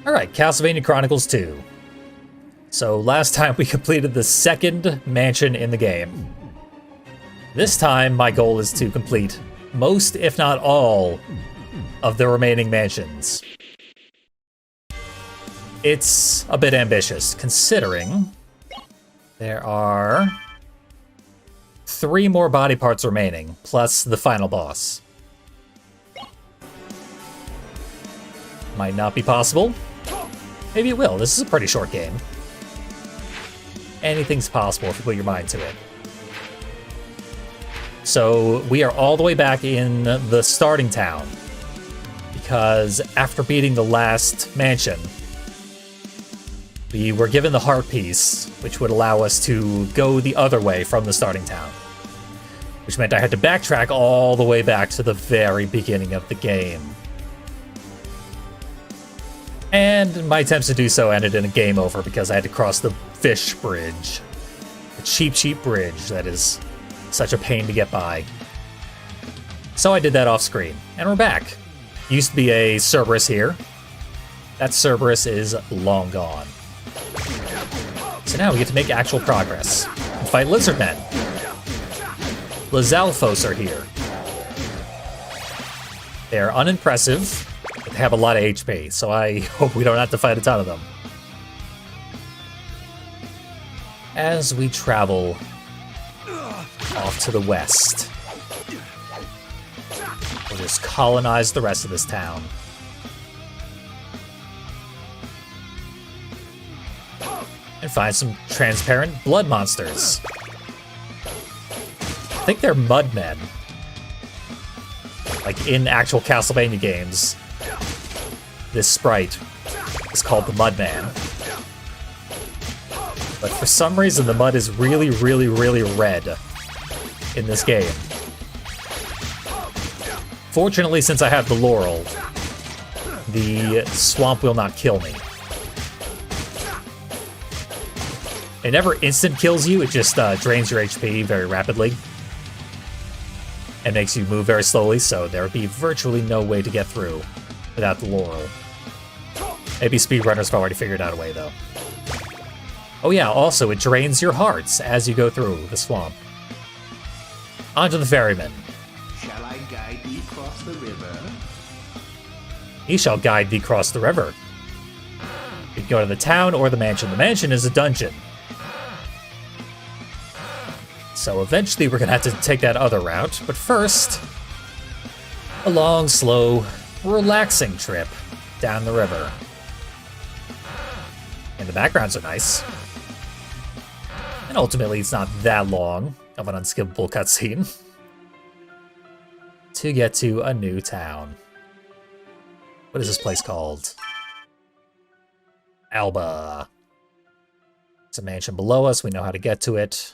Alright, Castlevania Chronicles 2. So last time we completed the second mansion in the game. This time my goal is to complete most, if not all, of the remaining mansions. It's a bit ambitious, considering there are 3 more body parts remaining, plus the final boss. Might not be possible. Maybe it will. This is a pretty short game. Anything's possible if you put your mind to it. So we are all the way back in the starting town, because after beating the last mansion, we were given the heart piece, which would allow us to go the other way from the starting town, which meant I had to backtrack all the way back to the very beginning of the game. And my attempts to do so ended in a game over because I had to cross the fish bridge. The cheap bridge that is such a pain to get by. So I did that off screen, and we're back. Used to be a Cerberus here. That Cerberus is long gone. So now we get to make actual progress and fight lizard men. Lizalfos are here. They're unimpressive, but they have a lot of HP, so I hope we don't have to fight a ton of them. As we travel off to the west, we'll just colonize the rest of this town. And find some transparent blood monsters. I think they're mudmen. Like in actual Castlevania games, this sprite is called the Mudman. But for some reason, the mud is really red in this game. Fortunately, since I have the Laurel, the swamp will not kill me. It never instant kills you, it just drains your HP very rapidly. And makes you move very slowly, so there would be virtually no way to get through without the Laurel. Maybe speedrunners have already figured out a way, though. Oh yeah, also, it drains your hearts as you go through the swamp. Onto the ferryman. Shall I guide thee across the river? He shall guide thee across the river. You can go to the town or the mansion. The mansion is a dungeon. So eventually we're gonna have to take that other route, but first, a long, slow, relaxing trip down the river. And the backgrounds are nice. And ultimately it's not that long of an unskippable cutscene to get to a new town. What is this place called? Alba. It's a mansion below us, we know how to get to it.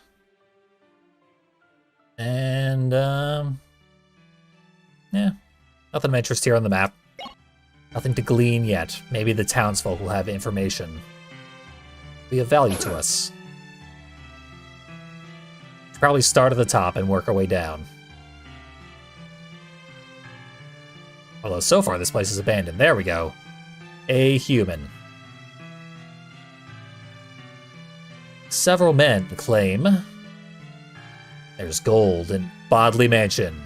And, yeah, nothing of interest here on the map. Nothing to glean yet. Maybe the townsfolk will have information. Be of value to us. Should probably start at the top and work our way down. Although so far this place is abandoned. There we go. A human. Several men claim there's gold in Bodley Mansion.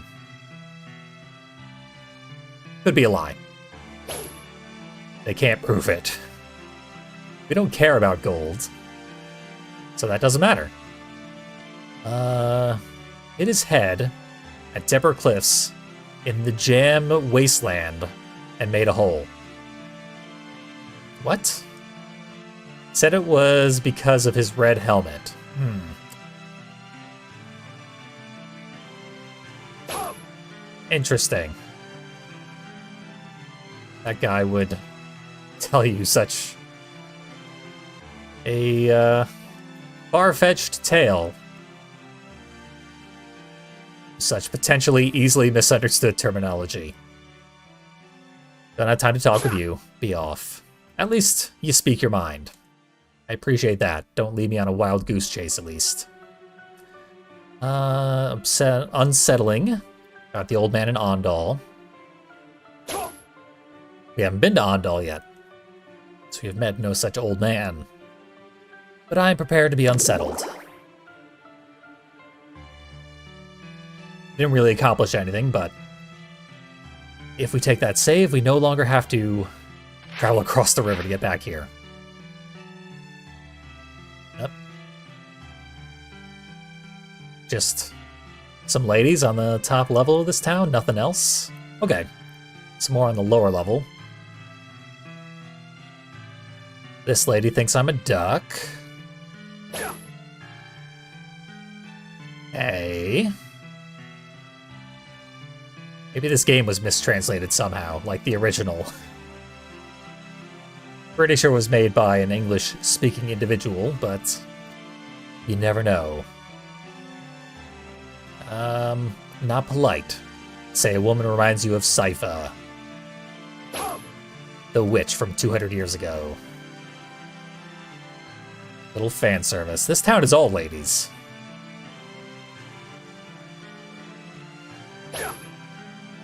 Could be a lie. They can't prove it. We don't care about gold, so that doesn't matter. Hit his head at Debber Cliffs in the Jam Wasteland and made a hole. What? Said it was because of his red helmet. Interesting. That guy would tell you such a far-fetched tale. Such potentially easily misunderstood terminology. Don't have time to talk with you. Be off. At least you speak your mind. I appreciate that. Don't leave me on a wild goose chase, at least. Unsettling. Got the old man in Ondal. We haven't been to Ondal yet. So we have met no such old man. But I am prepared to be unsettled. Didn't really accomplish anything, but if we take that save, we no longer have to travel across the river to get back here. Yep. Just some ladies on the top level of this town, nothing else. Okay, some more on the lower level. This lady thinks I'm a duck. Hey. Maybe this game was mistranslated somehow, like the original. Pretty sure it was made by an English-speaking individual, but you never know. Not polite. Say a woman reminds you of Sypha, the witch from 200 years ago. Little fan service. This town is all ladies.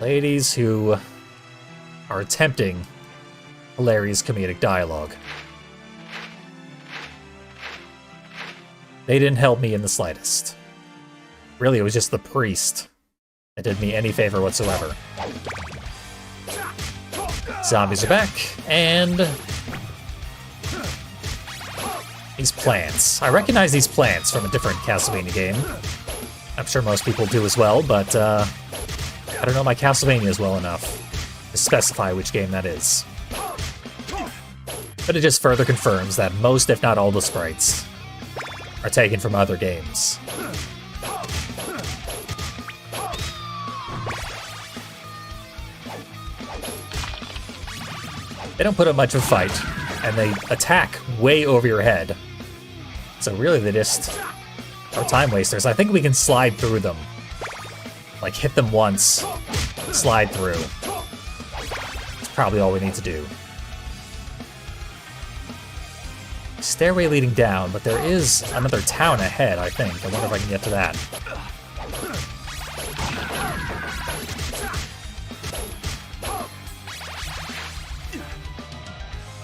Ladies who are attempting hilarious comedic dialogue. They didn't help me in the slightest. Really, it was just the priest that did me any favor whatsoever. Zombies are back, and these plants. I recognize these plants from a different Castlevania game. I'm sure most people do as well, but I don't know my Castlevanias well enough to specify which game that is. But it just further confirms that most, if not all, the sprites are taken from other games. They don't put up much of a fight, and they attack way over your head. So really they just are time wasters. I think we can slide through them. Like, hit them once, slide through. That's probably all we need to do. Stairway leading down, but there is another town ahead, I think. I wonder if I can get to that.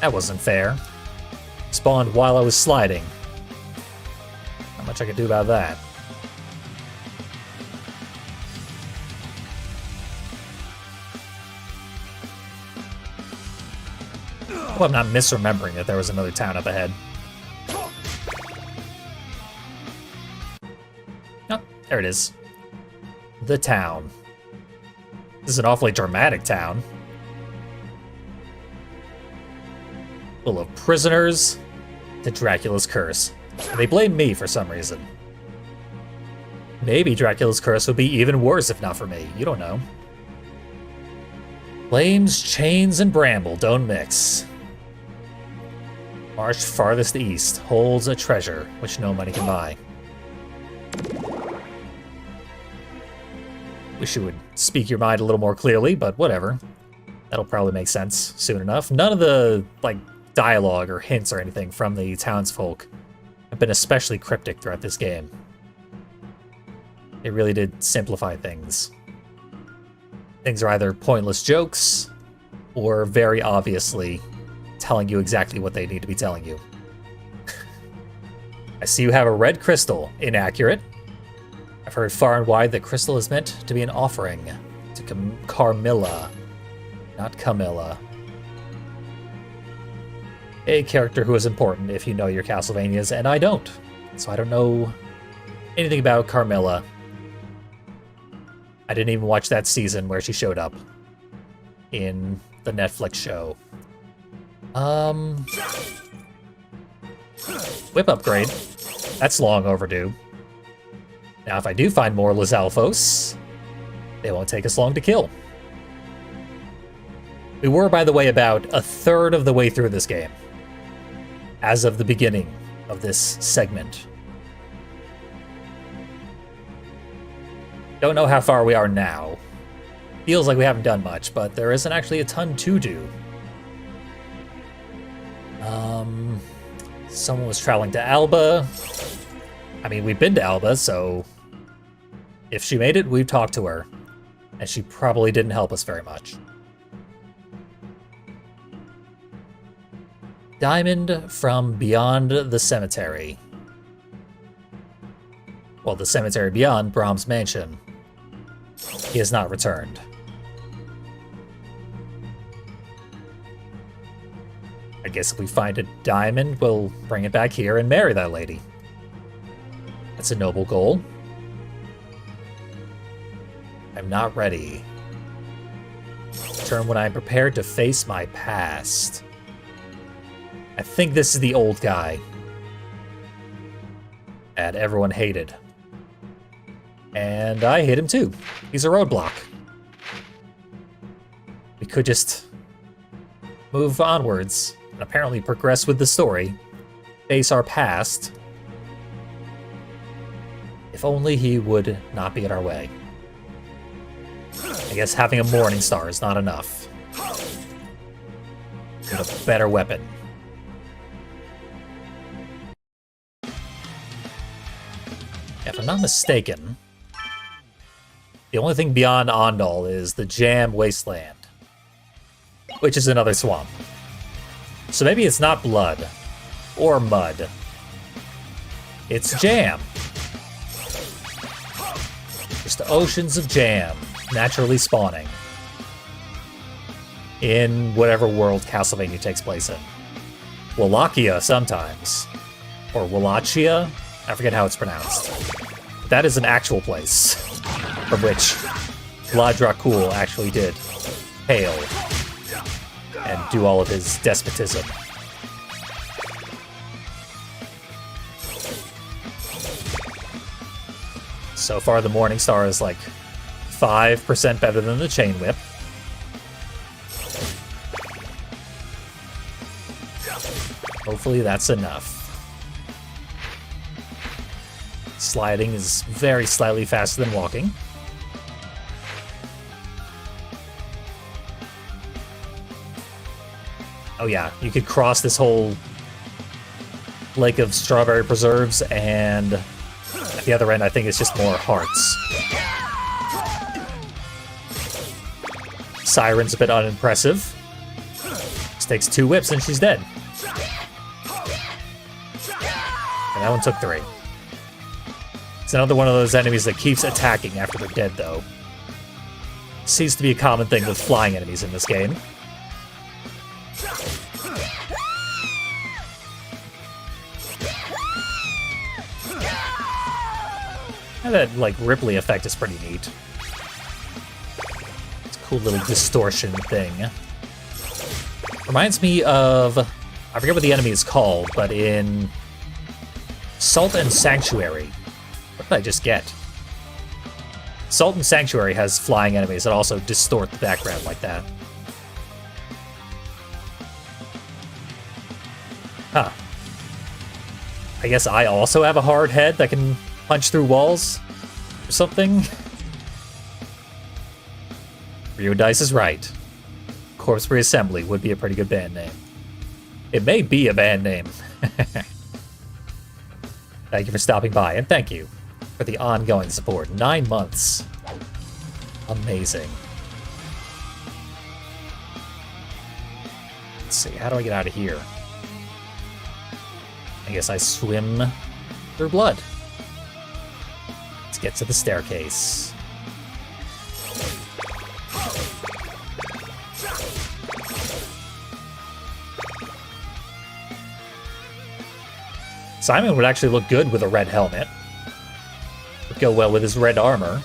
That wasn't fair. Spawned while I was sliding. Not much I could do about that. I hope I'm not misremembering that there was another town up ahead. Oh, there it is. The town. This is an awfully dramatic town. Full of prisoners to Dracula's curse. They blame me for some reason. Maybe Dracula's curse would be even worse if not for me. You don't know. Flames, chains, and bramble don't mix. March farthest east holds a treasure which no money can buy. Wish you would speak your mind a little more clearly, but whatever. That'll probably make sense soon enough. None of the, like, dialogue or hints or anything from the townsfolk have been especially cryptic throughout this game. It really did simplify things. Things are either pointless jokes or very obviously telling you exactly what they need to be telling you. I see you have a red crystal. Inaccurate. I've heard far and wide that crystal is meant to be an offering to Carmilla, not Camilla. A character who is important if you know your Castlevanias, and I don't. So I don't know anything about Carmilla. I didn't even watch that season where she showed up in the Netflix show. Whip upgrade. That's long overdue. Now, if I do find more Lizalfos, they won't take us long to kill. We were, by the way, about a third of the way through this game, as of the beginning of this segment. Don't know how far we are now. Feels like we haven't done much, but there isn't actually a ton to do. Someone was traveling to Alba. I mean, we've been to Alba, so if she made it, we've talked to her. And she probably didn't help us very much. Diamond from beyond the cemetery. Well, the cemetery beyond Brahm's mansion. He has not returned. I guess if we find a diamond, we'll bring it back here and marry that lady. That's a noble goal. I'm not ready. Turn when I'm prepared to face my past. I think this is the old guy that everyone hated. And I hate him too. He's a roadblock. We could just move onwards and apparently progress with the story. Face our past. If only he would not be in our way. I guess having a Morning Star is not enough. Need a better weapon. If I'm not mistaken, the only thing beyond Ondal is the Jam Wasteland, which is another swamp. So maybe it's not blood or mud. It's jam. Just oceans of jam naturally spawning in whatever world Castlevania takes place in. Wallachia sometimes. Or Wallachia? I forget how it's pronounced. That is an actual place from which Vlad Dracul actually did hail and do all of his despotism. So far, the Morning Star is like 5% better than the Chain Whip. Hopefully that's enough. Sliding is very slightly faster than walking. Oh yeah, you could cross this whole lake of strawberry preserves, and at the other end I think it's just more hearts. Siren's a bit unimpressive. Just takes 2 whips and she's dead. And that one took 3. It's another one of those enemies that keeps attacking after they're dead, though. Seems to be a common thing with flying enemies in this game. And that, like, Ripley effect is pretty neat. It's a cool little distortion thing. Reminds me of... I forget what the enemy is called, but in Salt and Sanctuary... What did I just get? Salt and Sanctuary has flying enemies that also distort the background like that. Huh. I guess I also have a hard head that can punch through walls or something? Rio Dice is right. Corpse Reassembly would be a pretty good band name. It may be a band name. Thank you for stopping by, and thank you for the ongoing support. 9 months. Amazing. Let's see, how do I get out of here? I guess I swim through blood. Let's get to the staircase. Simon would actually look good with a red helmet. Would go well with his red armor.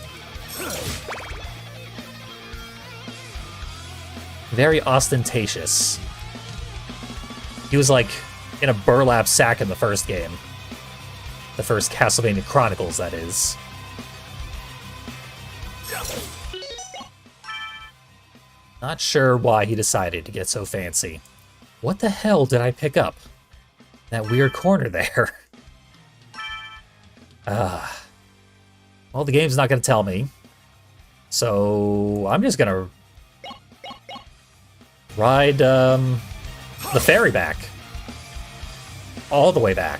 Very ostentatious. He was like in a burlap sack in the first game. The first Castlevania Chronicles, that is. Not sure why he decided to get so fancy. What the hell did I pick up? That weird corner there. Well, the game's not going to tell me. So I'm just going to ride the ferry back. All the way back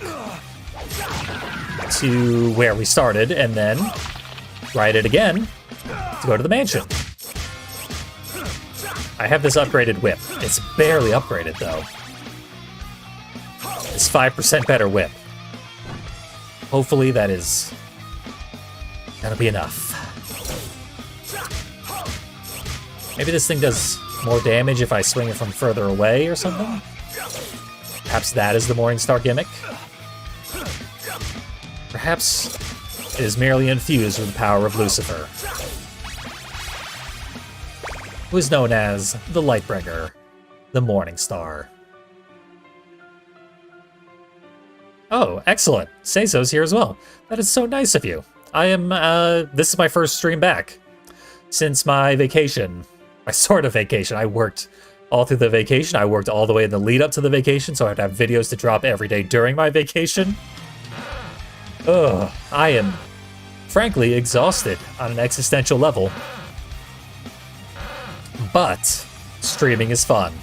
to where we started, and then ride it again to go to the mansion. I have this upgraded whip. It's barely upgraded, though. is 5% better whip. Hopefully that is gonna be enough. Maybe this thing does more damage if I swing it from further away or something? Perhaps that is the Morningstar gimmick? Perhaps it is merely infused with the power of Lucifer, who is known as the Lightbringer, the Morningstar. Oh, excellent. Seiso's here as well. That is so nice of you. This is my first stream back since my vacation. My sort of vacation. I worked all through the vacation. I worked all the way in the lead up to the vacation, so I'd have videos to drop every day during my vacation. Ugh, I am frankly exhausted on an existential level. But streaming is fun.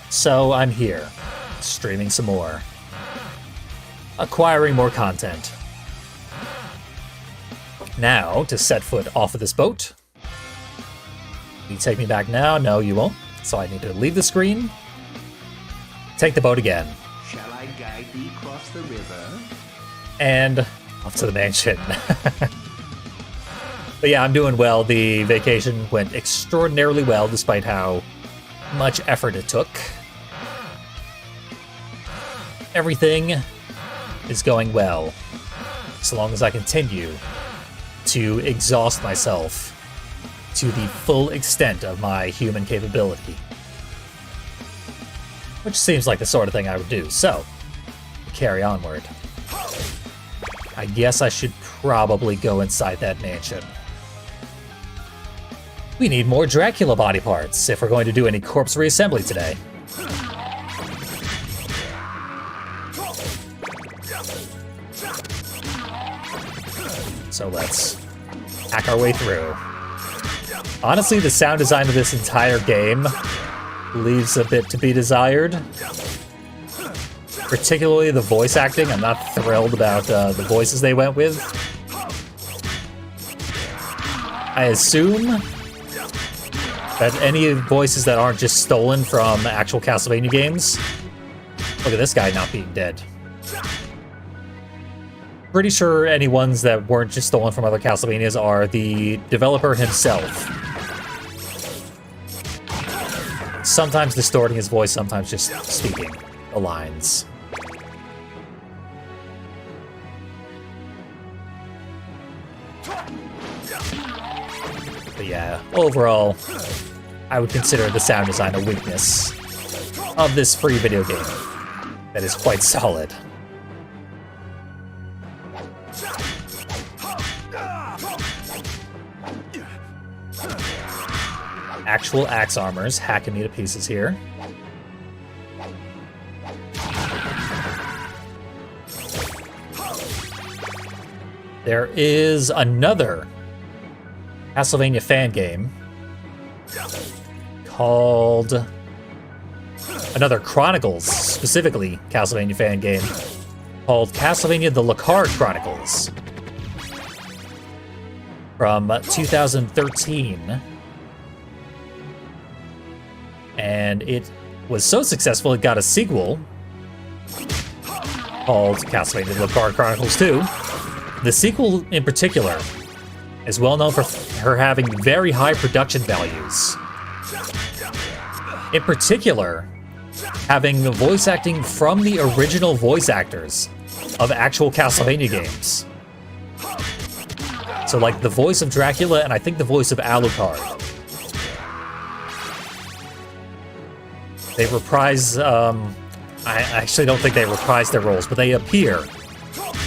So I'm here, streaming some more. Acquiring more content. Now, to set foot off of this boat. You take me back now? No, you won't. So I need to leave the screen. Take the boat again. Shall I guide thee across the river? And off to the mansion. But yeah, I'm doing well. The vacation went extraordinarily well, despite how much effort it took. Everything is going well, so long as I continue to exhaust myself to the full extent of my human capability. Which seems like the sort of thing I would do, so carry onward. I guess I should probably go inside that mansion. We need more Dracula body parts if we're going to do any corpse reassembly today. So let's hack our way through. Honestly, the sound design of this entire game leaves a bit to be desired. Particularly the voice acting. I'm not thrilled about the voices they went with. I assume that any voices that aren't just stolen from actual Castlevania games. Look at this guy not being dead. Pretty sure any ones that weren't just stolen from other Castlevanias are the developer himself. Sometimes distorting his voice, sometimes just speaking the lines. But yeah, overall, I would consider the sound design a weakness of this free video game that is quite solid. Actual axe armors hacking me to pieces here. There is another Castlevania fan game called... Another Chronicles, specifically Castlevania fan game, called Castlevania the Lacard Chronicles from 2013. And it was so successful, it got a sequel called Castlevania the Lacard Chronicles 2. The sequel, in particular, is well known for her having very high production values. In particular, having the voice acting from the original voice actors of actual Castlevania games. So like the voice of Dracula and I think the voice of Alucard. They reprise, I actually don't think they reprise their roles, but they appear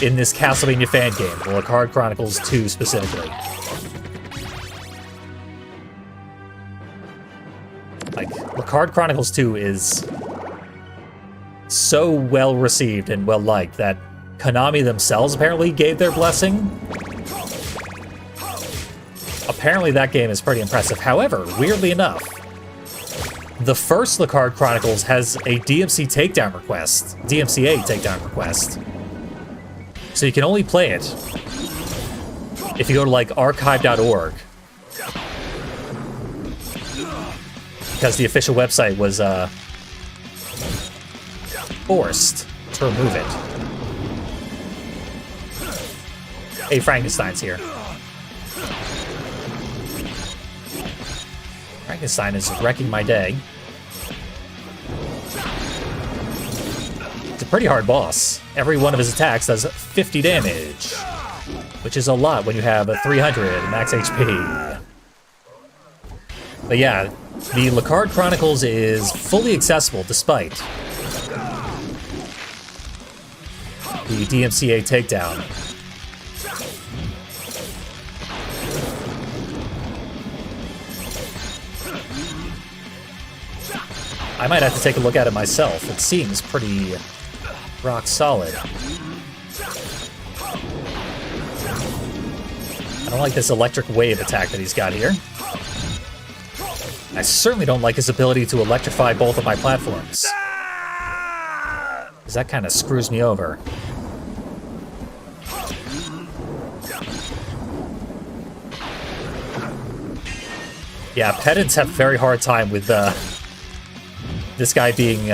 in this Castlevania fan game, the Lacard Chronicles 2 specifically. Like, Lacard Chronicles 2 is so well received and well liked that Konami themselves apparently gave their blessing. Apparently that game is pretty impressive. However, weirdly enough, the first Lacard Chronicles has a DMCA takedown request. So you can only play it if you go to like archive.org. Because the official website was forced to remove it. Hey, Frankenstein's here. Frankenstein is wrecking my day. It's a pretty hard boss. Every one of his attacks does 50 damage, which is a lot when you have a 300 max HP. But yeah, the Lacard Chronicles is fully accessible despite the DMCA takedown. I might have to take a look at it myself. It seems pretty rock solid. I don't like this electric wave attack that he's got here. I certainly don't like his ability to electrify both of my platforms, because that kind of screws me over. Yeah, pedants have a very hard time with this guy being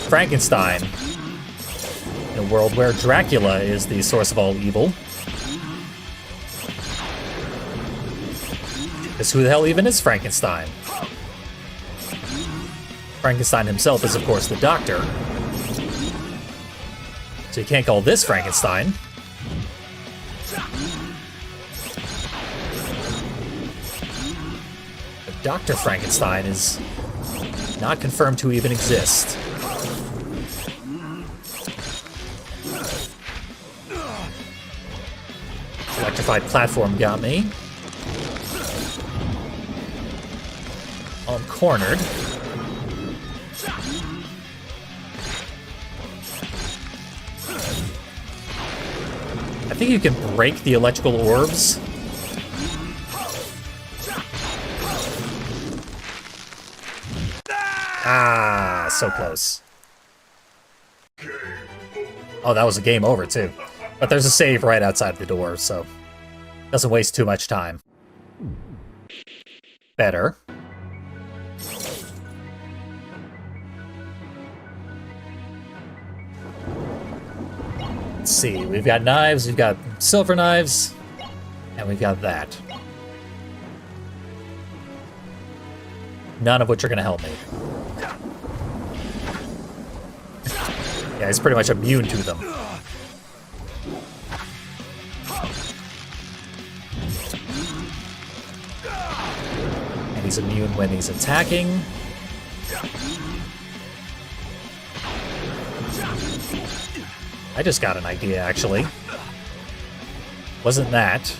Frankenstein in a world where Dracula is the source of all evil. Because who the hell even is Frankenstein? Frankenstein himself is, of course, the doctor. So you can't call this Frankenstein. But Dr. Frankenstein is not confirmed to even exist. Electrified platform got me. Oh, I'm cornered. I think you can break the electrical orbs. Ah, so close. Oh, that was a game over, too. But there's a save right outside the door, so doesn't waste too much time. Better. Let's see, we've got knives, we've got silver knives, and we've got that. None of which are going to help me. Yeah, he's pretty much immune to them. And he's immune when he's attacking. I just got an idea, actually. Wasn't that?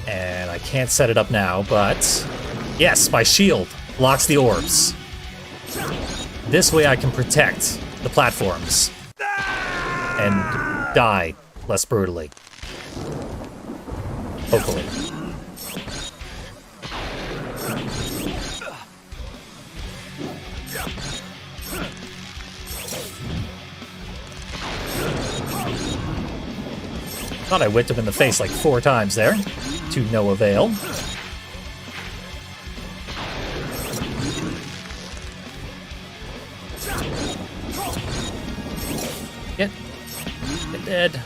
And I can't set it up now, but... Yes, my shield blocks the orbs. This way I can protect the platforms. And die less brutally. Hopefully. Thought I whipped him in the face like 4 times there, to no avail. Get dead.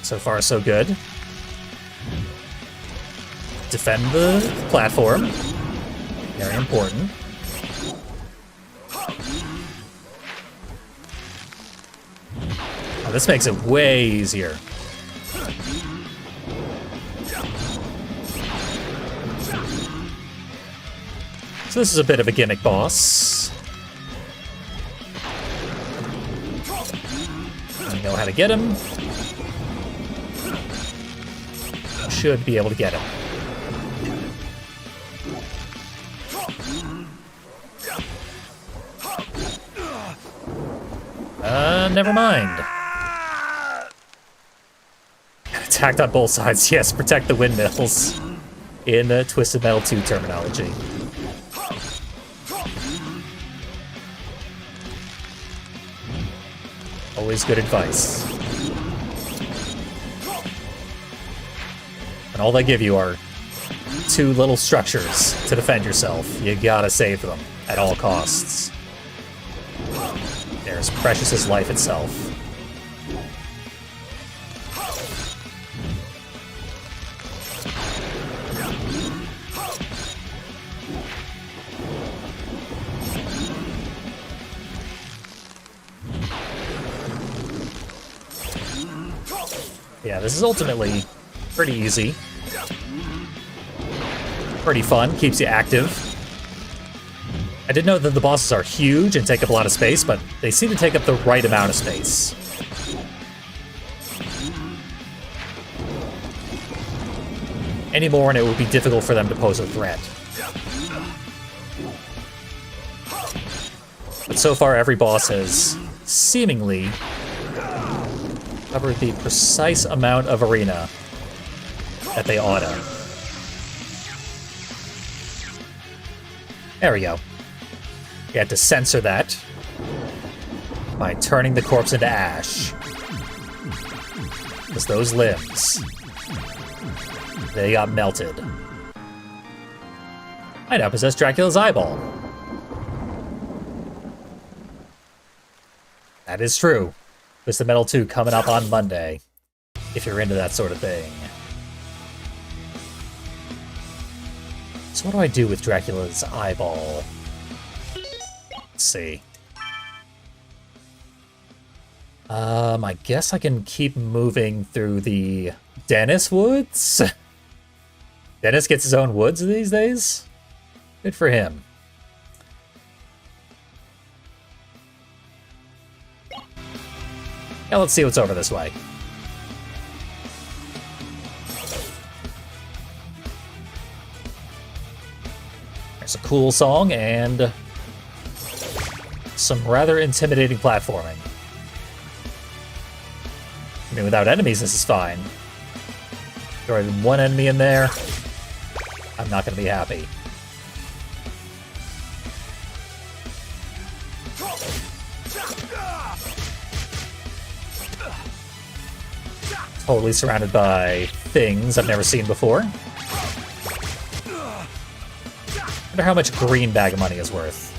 So far, so good. Defend the platform. Very important. Oh, this makes it way easier. So this is a bit of a gimmick boss. I know how to get him. Should be able to get him. Never mind. Attacked on both sides. Yes, protect the windmills. In Twisted Metal 2 terminology. Always good advice. And all they give you are 2 little structures to defend yourself. You gotta save them at all costs. They're as precious as life itself. Yeah, this is ultimately pretty easy. Pretty fun, keeps you active. I didn't know that the bosses are huge and take up a lot of space, but they seem to take up the right amount of space. Any more and it would be difficult for them to pose a threat. But so far every boss has seemingly covered the precise amount of arena that they ought to. There we go. You had to censor that by turning the corpse into ash. Because those limbs, they got melted. I now possess Dracula's eyeball. That is true. Twisted Metal 2 coming up on Monday, if you're into that sort of thing. So what do I do with Dracula's eyeball? Let's see. I guess I can keep moving through the Dennis Woods? Dennis gets his own woods these days? Good for him. Now let's see what's over this way. There's a cool song and some rather intimidating platforming. I mean, without enemies, this is fine. Throw even one enemy in there, I'm not going to be happy. Totally surrounded by things I've never seen before. Wonder how much green bag of money is worth.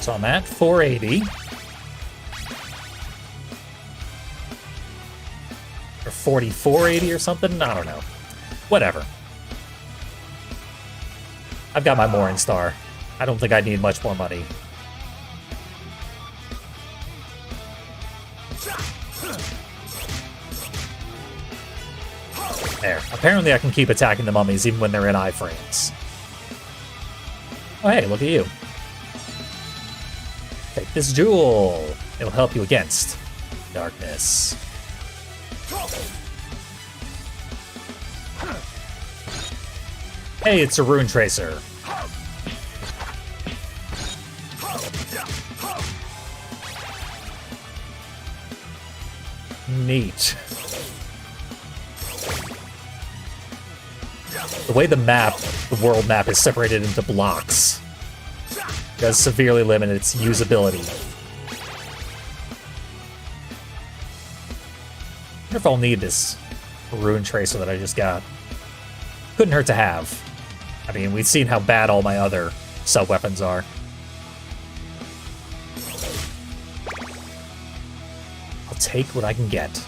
So I'm at 480. Or 4480 or something? I don't know. Whatever. I've got my Mooring Star. I don't think I need much more money. There. Apparently I can keep attacking the mummies even when they're in iframes. Oh hey, look at you. Take this jewel. It'll help you against darkness. Hey, it's a rune tracer. Neat. The way the world map is separated into blocks does severely limit its usability. I wonder if I'll need this rune tracer that I just got. Couldn't hurt to have. I mean, we've seen how bad all my other sub-weapons are. I'll take what I can get.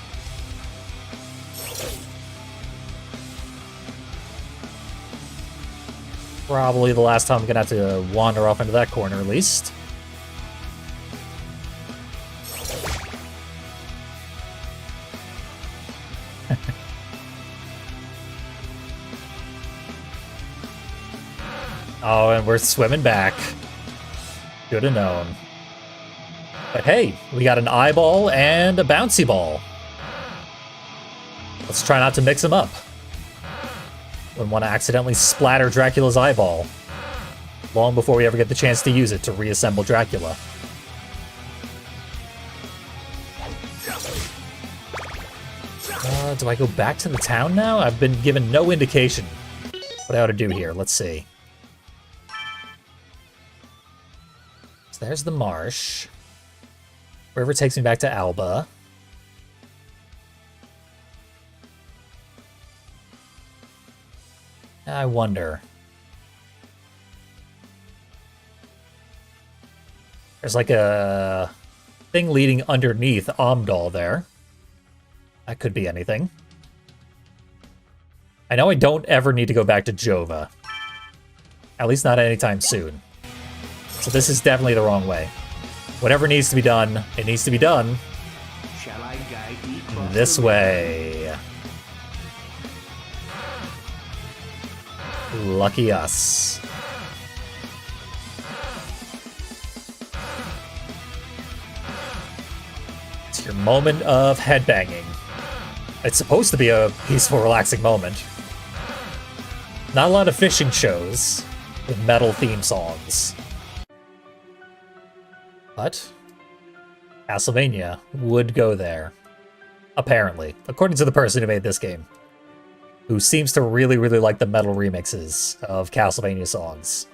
Probably the last time I'm gonna have to wander off into that corner, at least. Oh, and we're swimming back. Good to know. But hey, we got an eyeball and a bouncy ball. Let's try not to mix them up. Wouldn't want to accidentally splatter Dracula's eyeball long before we ever get the chance to use it to reassemble Dracula. Do I go back to the town now? I've been given no indication what I ought to do here. Let's see. So there's the marsh. River takes me back to Alba. I wonder. There's like a thing leading underneath Amdal there. That could be anything. I know I don't ever need to go back to Jova. At least not anytime soon. So this is definitely the wrong way. Whatever needs to be done, it needs to be done. Shall I guide thee across This the river? way. Lucky us. It's your moment of headbanging. It's supposed to be a peaceful, relaxing moment. Not a lot of fishing shows with metal theme songs. But Castlevania would go there. Apparently. According to the person who made this game. Who seems to really, really like the metal remixes of Castlevania songs.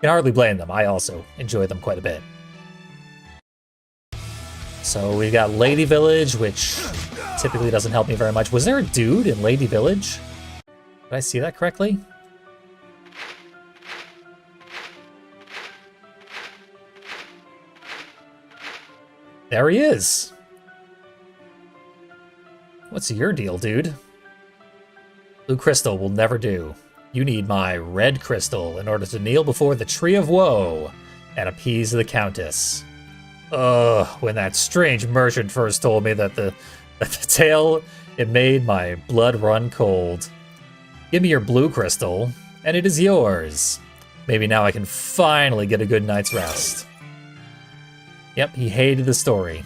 Can hardly blame them. I also enjoy them quite a bit. So we've got Lady Village, which typically doesn't help me very much. Was there a dude in Lady Village? Did I see that correctly? There he is. What's your deal, dude? Blue crystal will never do. You need my red crystal in order to kneel before the Tree of Woe and appease the Countess. Ugh, when that strange merchant first told me that the tale, it made my blood run cold. Give me your blue crystal, and it is yours. Maybe now I can finally get a good night's rest. Yep, he hated the story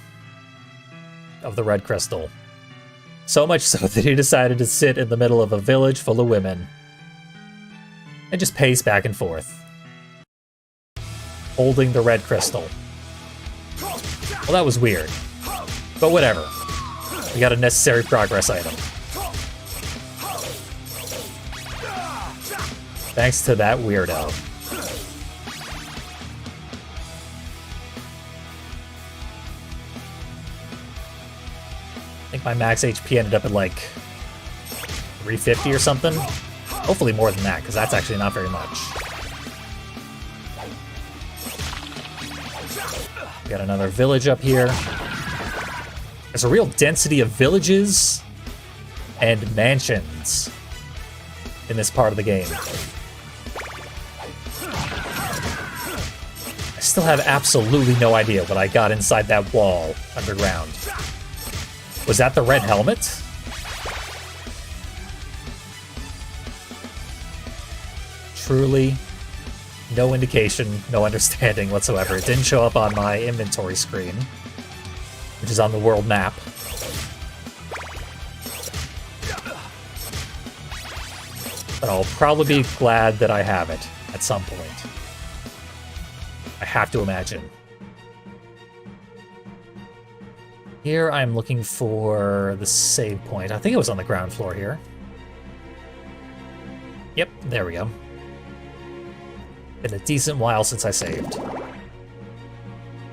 of the red crystal. So much so that he decided to sit in the middle of a village full of women and just pace back and forth, holding the red crystal. Well, that was weird, but whatever. We got a necessary progress item. Thanks to that weirdo. I think my max HP ended up at like 350 or something. Hopefully more than that, because that's actually not very much. We got another village up here. There's a real density of villages and mansions in this part of the game. I still have absolutely no idea what I got inside that wall underground. Was that the red helmet? Truly, no indication, no understanding whatsoever. It didn't show up on my inventory screen, which is on the world map. But I'll probably be glad that I have it at some point. I have to imagine. Here I'm looking for the save point. I think it was on the ground floor here. Yep, there we go. Been a decent while since I saved.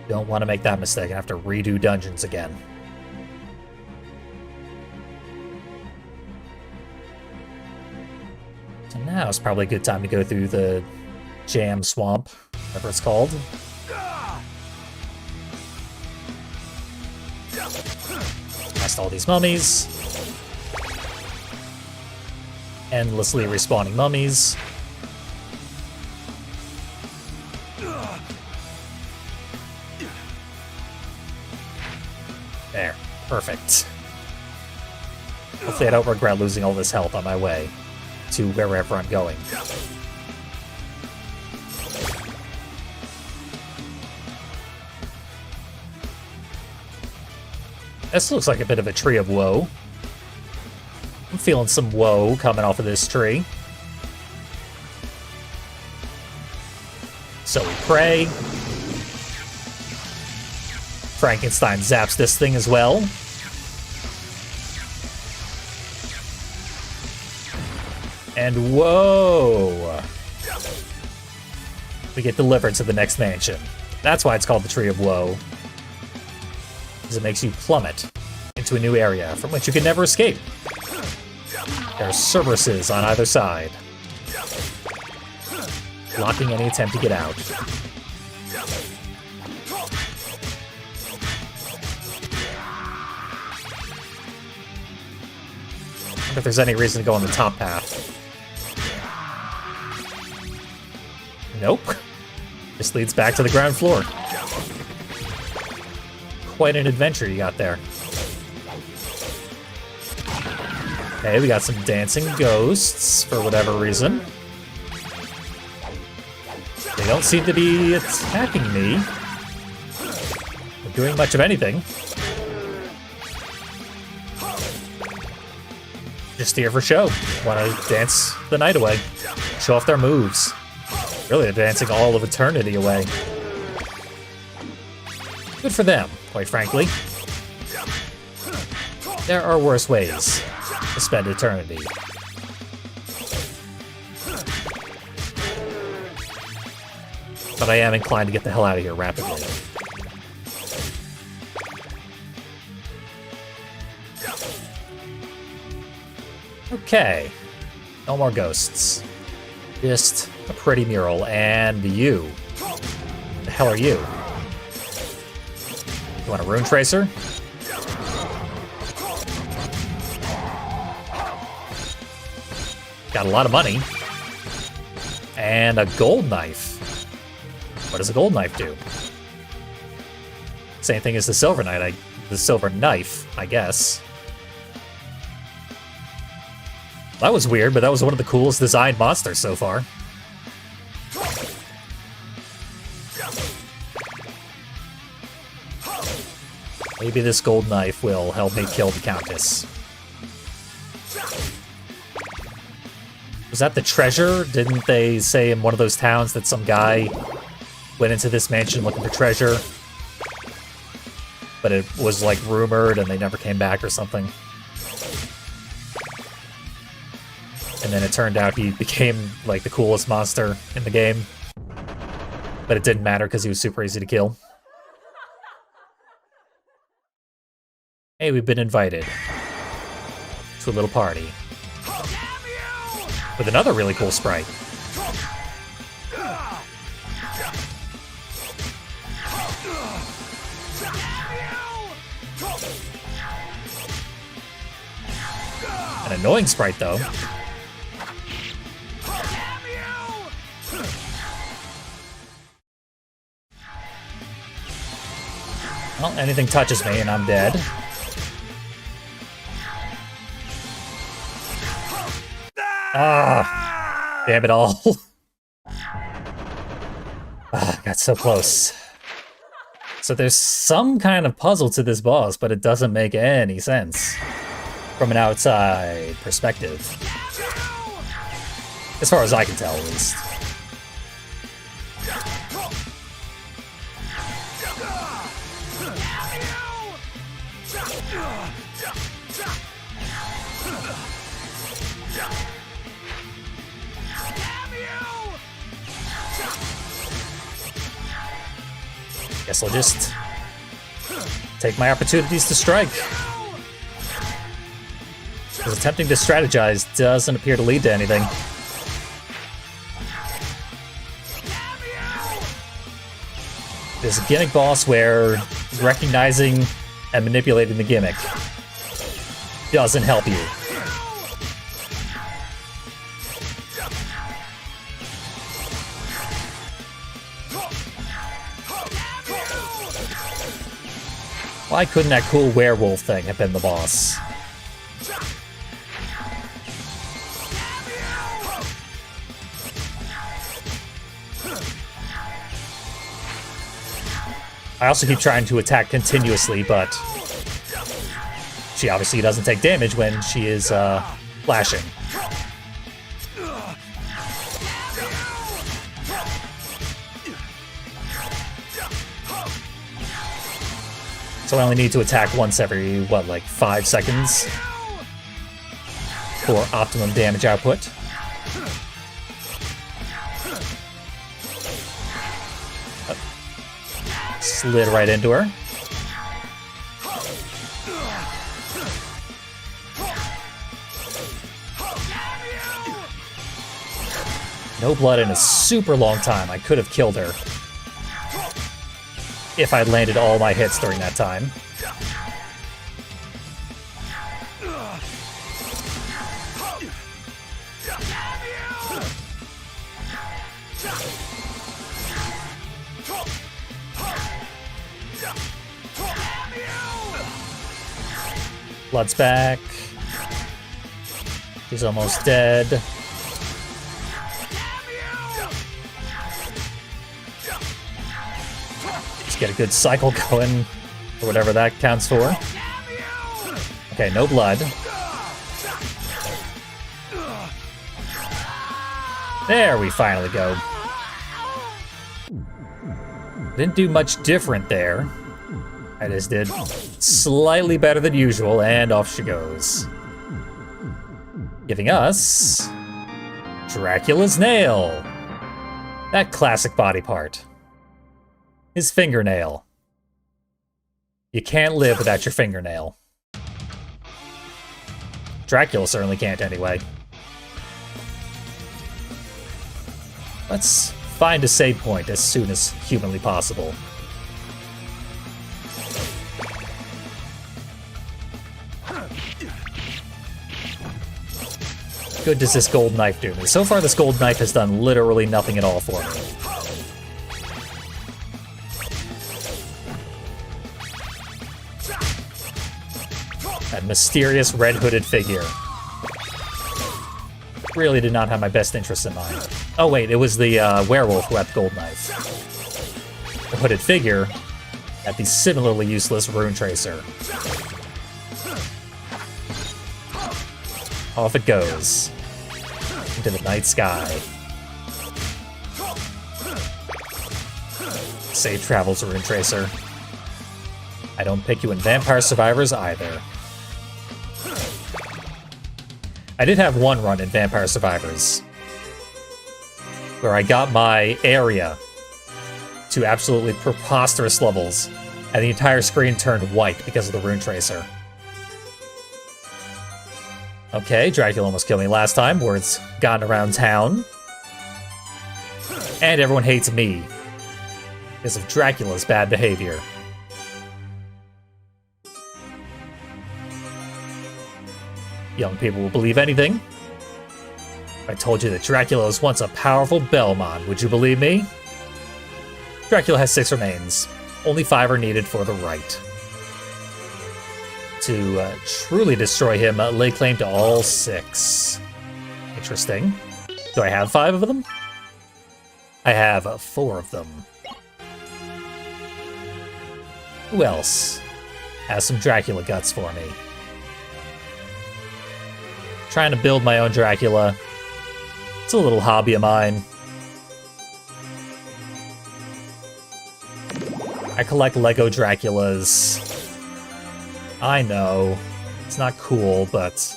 Don't want to make that mistake and have to redo dungeons again. So now it's probably a good time to go through the Jam Swamp, whatever it's called. Past all these mummies. Endlessly respawning mummies. There. Perfect. Hopefully I don't regret losing all this health on my way to wherever I'm going. This looks like a bit of a Tree of Woe. I'm feeling some woe coming off of this tree. So we pray. Frankenstein zaps this thing as well. And whoa! We get delivered to the next mansion. That's why it's called the Tree of Woe. Because it makes you plummet into a new area from which you can never escape. There are Cerberuses on either side, blocking any attempt to get out. I wonder if there's any reason to go on the top path. Nope. This leads back to the ground floor. Quite an adventure you got there. Okay, we got some dancing ghosts for whatever reason. They don't seem to be attacking me or doing much of anything. Just here for show. Want to dance the night away. Show off their moves. Really, they're dancing all of eternity away. Good for them, quite frankly. There are worse ways to spend eternity. But I am inclined to get the hell out of here rapidly. Okay. No more ghosts. Just a pretty mural. And you. What the hell are you? You want a rune tracer? Got a lot of money. And a gold knife. What does a gold knife do? Same thing as the silver knight, the silver knife, I guess. That was weird, but that was one of the coolest designed monsters so far. Maybe this gold knife will help me kill the Countess. Was that the treasure? Didn't they say in one of those towns that some guy went into this mansion looking for treasure? But it was like rumored and they never came back or something. And then it turned out he became like the coolest monster in the game. But it didn't matter because he was super easy to kill. Hey, we've been invited to a little party with another really cool sprite. An annoying sprite, though. Well, anything touches me and I'm dead. Ah, damn it all. Got so close. So there's some kind of puzzle to this boss, but it doesn't make any sense from an outside perspective. As far as I can tell, at least. Guess I'll just take my opportunities to strike. Because attempting to strategize doesn't appear to lead to anything. There's a gimmick boss where recognizing and manipulating the gimmick doesn't help you. Why couldn't that cool werewolf thing have been the boss? I also keep trying to attack continuously, but she obviously doesn't take damage when she is flashing. So I only need to attack once every, what, like 5 seconds for optimum damage output. Slid right into her. No blood in a super long time. I could have killed her if I'd landed all my hits during that time. Blood's back. He's almost dead. Get a good cycle going, or whatever that counts for. Okay, no blood. There we finally go. Didn't do much different there. I just did slightly better than usual, and off she goes. Giving us Dracula's nail. That classic body part. His fingernail. You can't live without your fingernail. Dracula certainly can't anyway. Let's find a save point as soon as humanly possible. Good does this gold knife do me? So far this gold knife has done literally nothing at all for me. That mysterious red hooded figure. Really did not have my best interests in mind. Oh wait, it was the werewolf who had the gold knife. The hooded figure had the similarly useless rune tracer. Off it goes. Into the night sky. Safe travels, rune tracer. I don't pick you in Vampire Survivors either. I did have one run in Vampire Survivors where I got my area to absolutely preposterous levels, and the entire screen turned white because of the rune tracer. Okay, Dracula almost killed me last time. Word's gotten around town. And everyone hates me because of Dracula's bad behavior. Young people will believe anything. If I told you that Dracula was once a powerful Belmont, would you believe me? Dracula has 6 remains. Only 5 are needed for the rite. To truly destroy him, lay claim to all 6. Interesting. Do I have 5 of them? I have 4 of them. Who else has some Dracula guts for me? Trying to build my own Dracula. It's a little hobby of mine. I collect Lego Draculas. I know, it's not cool, but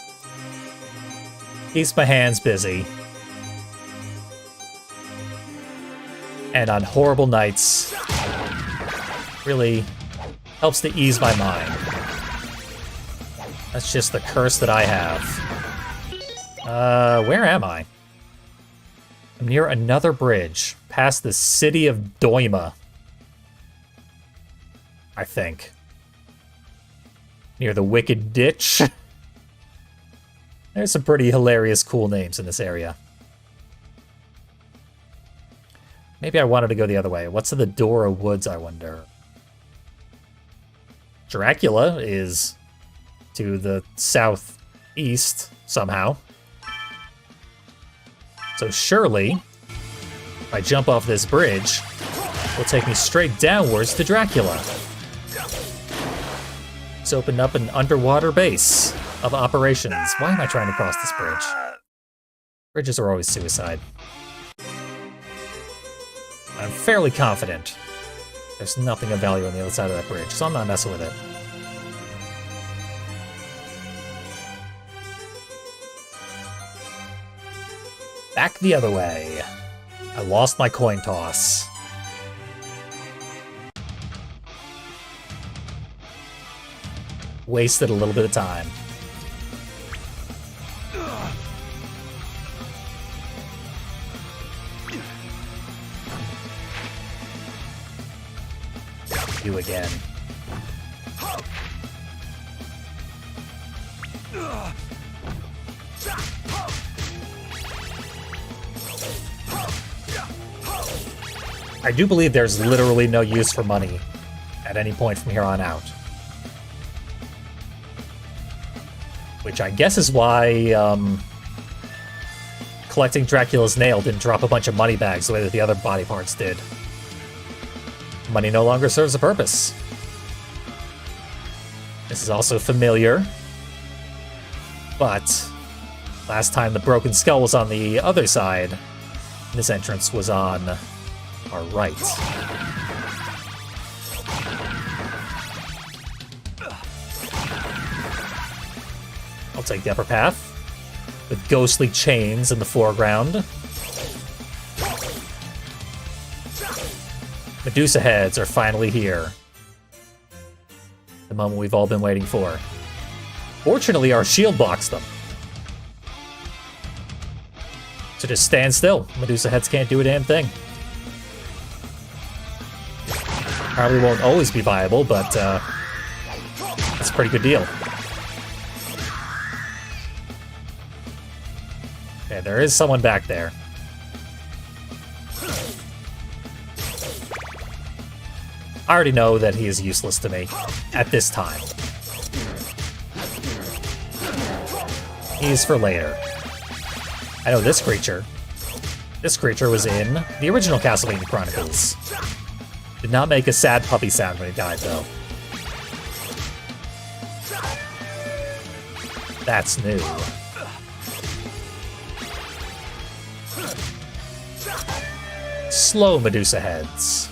keeps my hands busy. And on horrible nights, really helps to ease my mind. That's just the curse that I have. Where am I? I'm near another bridge, past the city of Doima, I think. Near the Wicked Ditch. There's some pretty hilarious, cool names in this area. Maybe I wanted to go the other way. What's in the Dora Woods, I wonder? Dracula is to the southeast, somehow. So surely, if I jump off this bridge, it will take me straight downwards to Dracula. It's opened up an underwater base of operations. Why am I trying to cross this bridge? Bridges are always suicide. I'm fairly confident there's nothing of value on the other side of that bridge, so I'm not messing with it. Back the other way. I lost my coin toss. Wasted a little bit of time. You again. I do believe there's literally no use for money at any point from here on out. Which I guess is why collecting Dracula's nail didn't drop a bunch of money bags the way that the other body parts did. Money no longer serves a purpose. This is also familiar, but last time the broken skull was on the other side, this entrance was on our right. I'll take the upper path, with ghostly chains in the foreground. Medusa heads are finally here. The moment we've all been waiting for. Fortunately, our shield blocks them. So just stand still. Medusa heads can't do a damn thing. Probably won't always be viable, but that's a pretty good deal. Okay, there is someone back there. I already know that he is useless to me at this time. He's for later. I know this creature. This creature was in the original Castlevania Chronicles. Did not make a sad puppy sound when he died, though. That's new. Slow Medusa heads.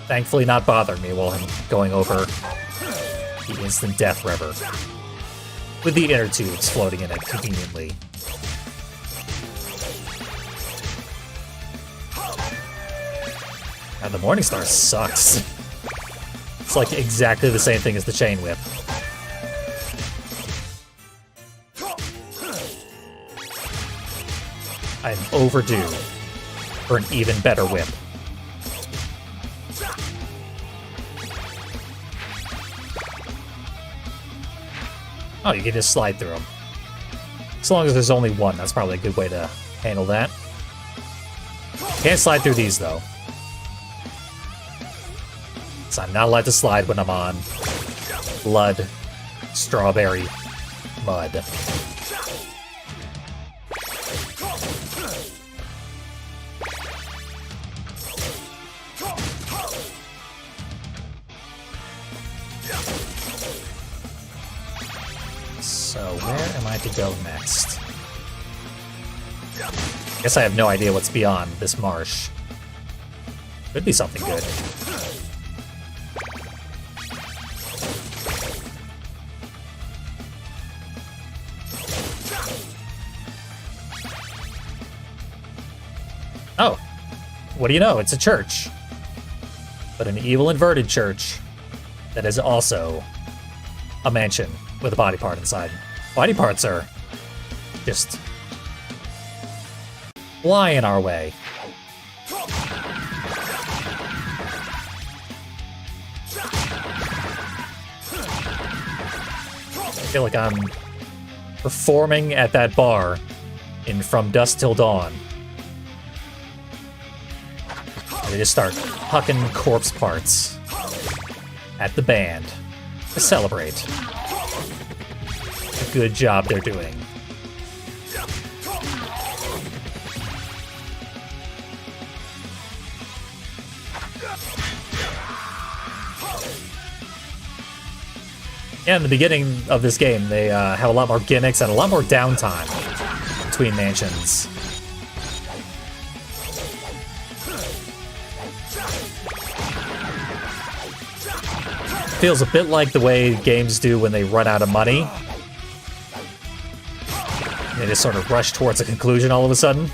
Thankfully not bothering me while I'm going over the instant death river. With the inner tubes floating in it conveniently. Now the Morningstar sucks. It's like exactly the same thing as the Chain Whip. I'm overdue for an even better whip. Oh, you can just slide through them. As long as there's only one, that's probably a good way to handle that. Can't slide through these, though. So I'm not allowed to slide when I'm on blood, strawberry, mud. So where am I to go next? Guess I have no idea what's beyond this marsh. Could be something good. Oh, what do you know? It's a church. But an evil inverted church that is also a mansion with a body part inside. Body parts are just flying our way. I feel like I'm performing at that bar in From Dusk Till Dawn. They just start hucking corpse parts at the band to celebrate the good job they're doing. Yeah, in the beginning of this game, they have a lot more gimmicks and a lot more downtime between mansions. Feels a bit like the way games do when they run out of money. They just sort of rush towards a conclusion all of a sudden.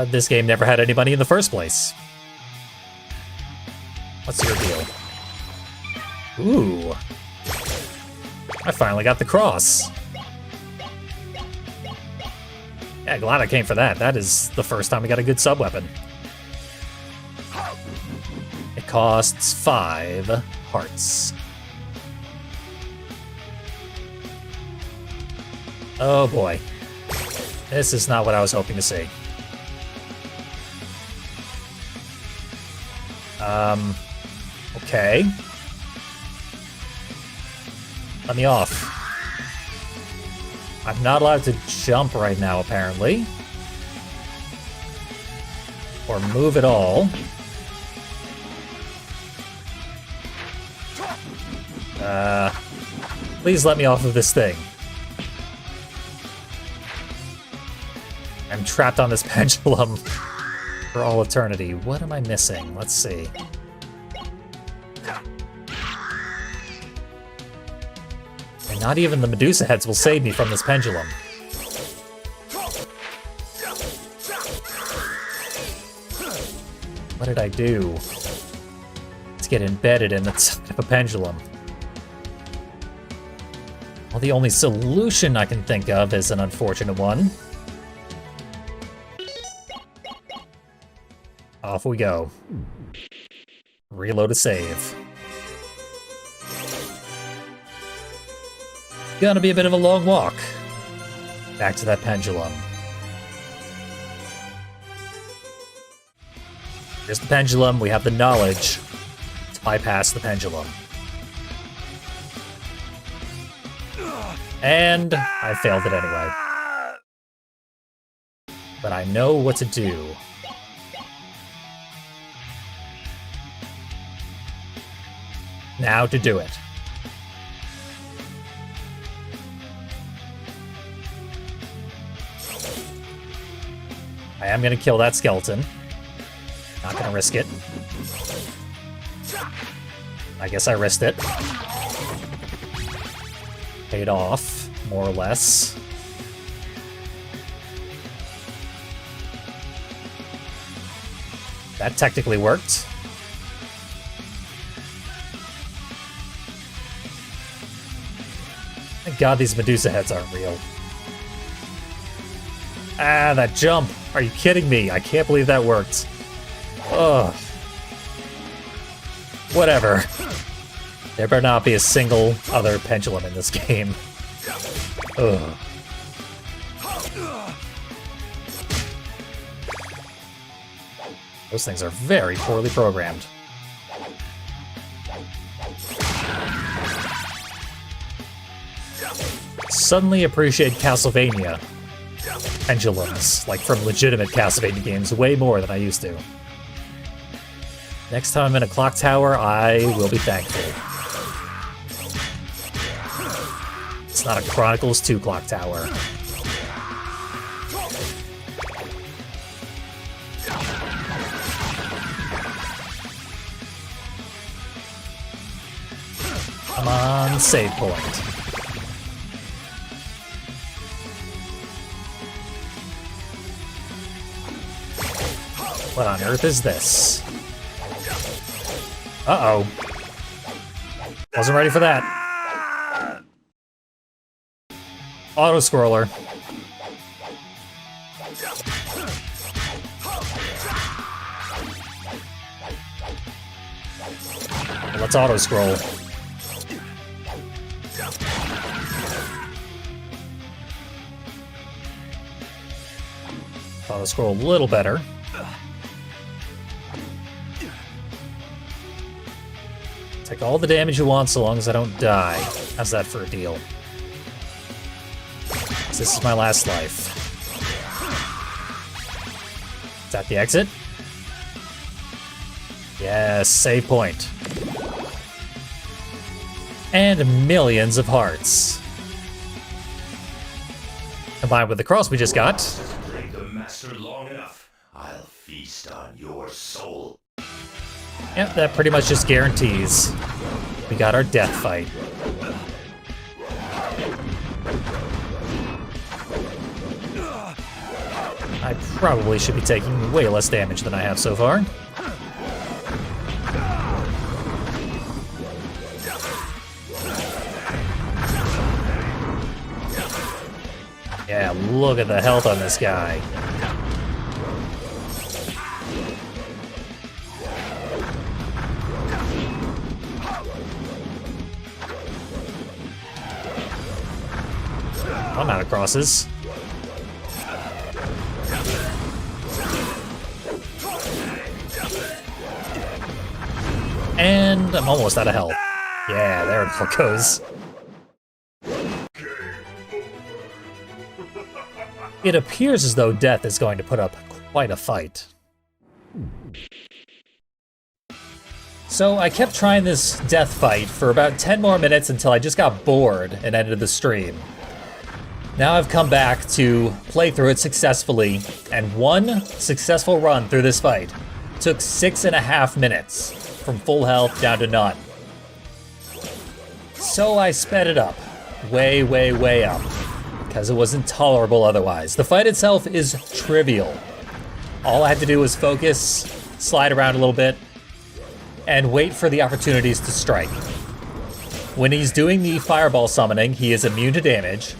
This game never had any money in the first place. What's your deal? Ooh. I finally got the cross. Yeah, glad I came for that. That is the first time we got a good sub-weapon. It costs 5 hearts. Oh boy. This is not what I was hoping to see. Okay. Let me off. I'm not allowed to jump right now, apparently. Or move at all. Please let me off of this thing. I'm trapped on this pendulum for all eternity. What am I missing? Let's see. And not even the Medusa heads will save me from this pendulum. What did I do? Let's get embedded in the side of a pendulum. Well, the only solution I can think of is an unfortunate one. Off we go. Reload a save. Gonna be a bit of a long walk. Back to that pendulum. Here's the pendulum. We have the knowledge to bypass the pendulum. And I failed it anyway. But I know what to do. Now to do it. I am gonna kill that skeleton. Not gonna risk it. I guess I risked it. Paid off, more or less. That technically worked. Thank God these Medusa heads aren't real. Ah, that jump! Are you kidding me? I can't believe that worked. Ugh. Whatever. There better not be a single other pendulum in this game. Ugh. Those things are very poorly programmed. Suddenly appreciate Castlevania pendulums, like from legitimate Castlevania games, way more than I used to. Next time I'm in a clock tower, I will be thankful. It's not a Chronicles 2 clock tower. Come on, save point. What on earth is this? Uh-oh. Wasn't ready for that. Auto-scroller. Let's auto-scroll. Auto-scroll a little better. Take all the damage you want so long as I don't die. How's that for a deal? This is my last life. Is that the exit? Yes, save point. And millions of hearts. Combined with the cross we just got. Drink the master long enough, I'll feast on your soul. Yep, that pretty much just guarantees we got our death fight. I probably should be taking way less damage than I have so far. Yeah, look at the health on this guy. I'm out of crosses. And I'm almost out of health. Yeah, there it goes. It appears as though Death is going to put up quite a fight. So I kept trying this Death fight for about 10 more minutes until I just got bored and ended the stream. Now I've come back to play through it successfully, and one successful run through this fight took 6.5 minutes, from full health down to none. So I sped it up, way, way, way up, because it was intolerable otherwise. The fight itself is trivial. All I had to do was focus, slide around a little bit, and wait for the opportunities to strike. When he's doing the fireball summoning, he is immune to damage,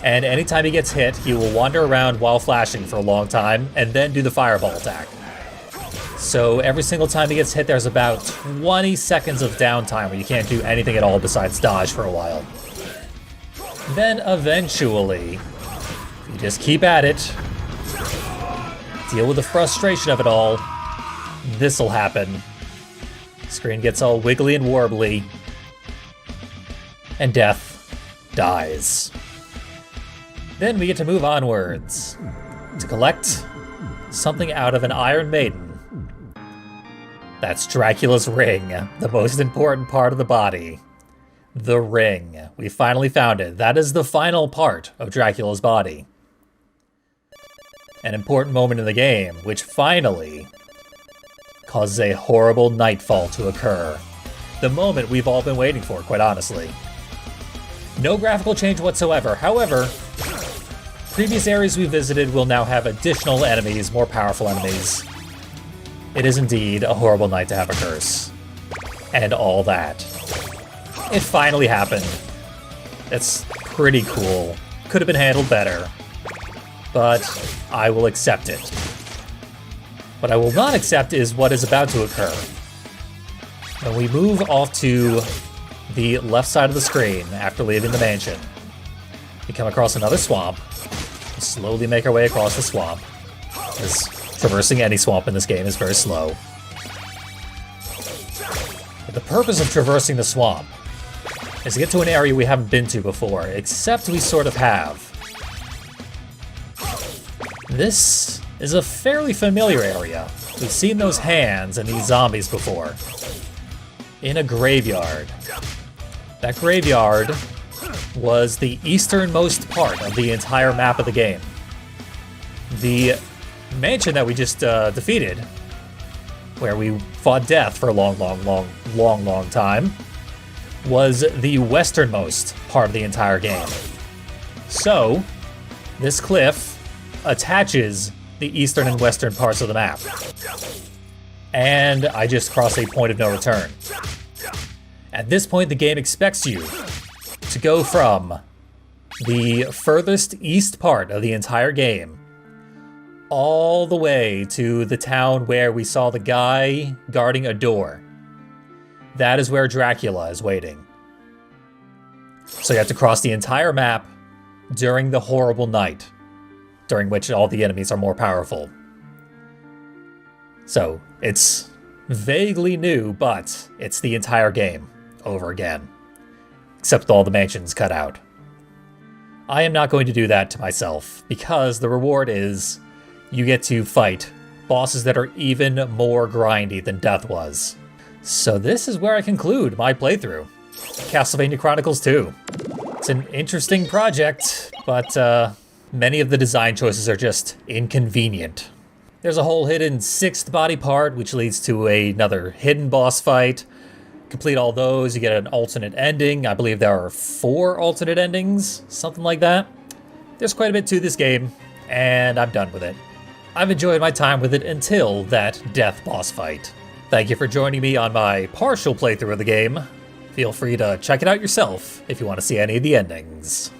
and anytime he gets hit, he will wander around while flashing for a long time, and then do the fireball attack. So every single time he gets hit, there's about 20 seconds of downtime where you can't do anything at all besides dodge for a while. Then eventually, you just keep at it, deal with the frustration of it all, this'll happen. Screen gets all wiggly and warbly, and Death dies. Then we get to move onwards to collect something out of an Iron Maiden. That's Dracula's ring, the most important part of the body. The ring. We finally found it. That is the final part of Dracula's body. An important moment in the game, which finally causes a horrible nightfall to occur. The moment we've all been waiting for, quite honestly. No graphical change whatsoever. However, previous areas we visited will now have additional enemies, more powerful enemies. It is indeed a horrible night to have a curse. And all that. It finally happened. It's pretty cool. Could have been handled better. But I will accept it. What I will not accept is what is about to occur. When we move off to the left side of the screen after leaving the mansion, we come across another swamp. We slowly make our way across the swamp, because traversing any swamp in this game is very slow. But the purpose of traversing the swamp is to get to an area we haven't been to before, except we sort of have. This is a fairly familiar area. We've seen those hands and these zombies before. In a graveyard. That graveyard was the easternmost part of the entire map of the game. The mansion that we just defeated, where we fought Death for a long time, was the westernmost part of the entire game. So, this cliff attaches the eastern and western parts of the map. And I just crossed a point of no return. At this point, the game expects you to go from the furthest east part of the entire game all the way to the town where we saw the guy guarding a door. That is where Dracula is waiting. So you have to cross the entire map during the horrible night, during which all the enemies are more powerful. So, it's vaguely new, but it's the entire game over again. Except with all the mansions cut out. I am not going to do that to myself, because the reward is you get to fight bosses that are even more grindy than Death was. So this is where I conclude my playthrough. Castlevania Chronicles 2. It's an interesting project, but many of the design choices are just inconvenient. There's a whole hidden 6th body part, which leads to another hidden boss fight. Complete all those, you get an alternate ending. I believe there are 4 alternate endings, something like that. There's quite a bit to this game, and I'm done with it. I've enjoyed my time with it until that Death boss fight. Thank you for joining me on my partial playthrough of the game. Feel free to check it out yourself if you want to see any of the endings.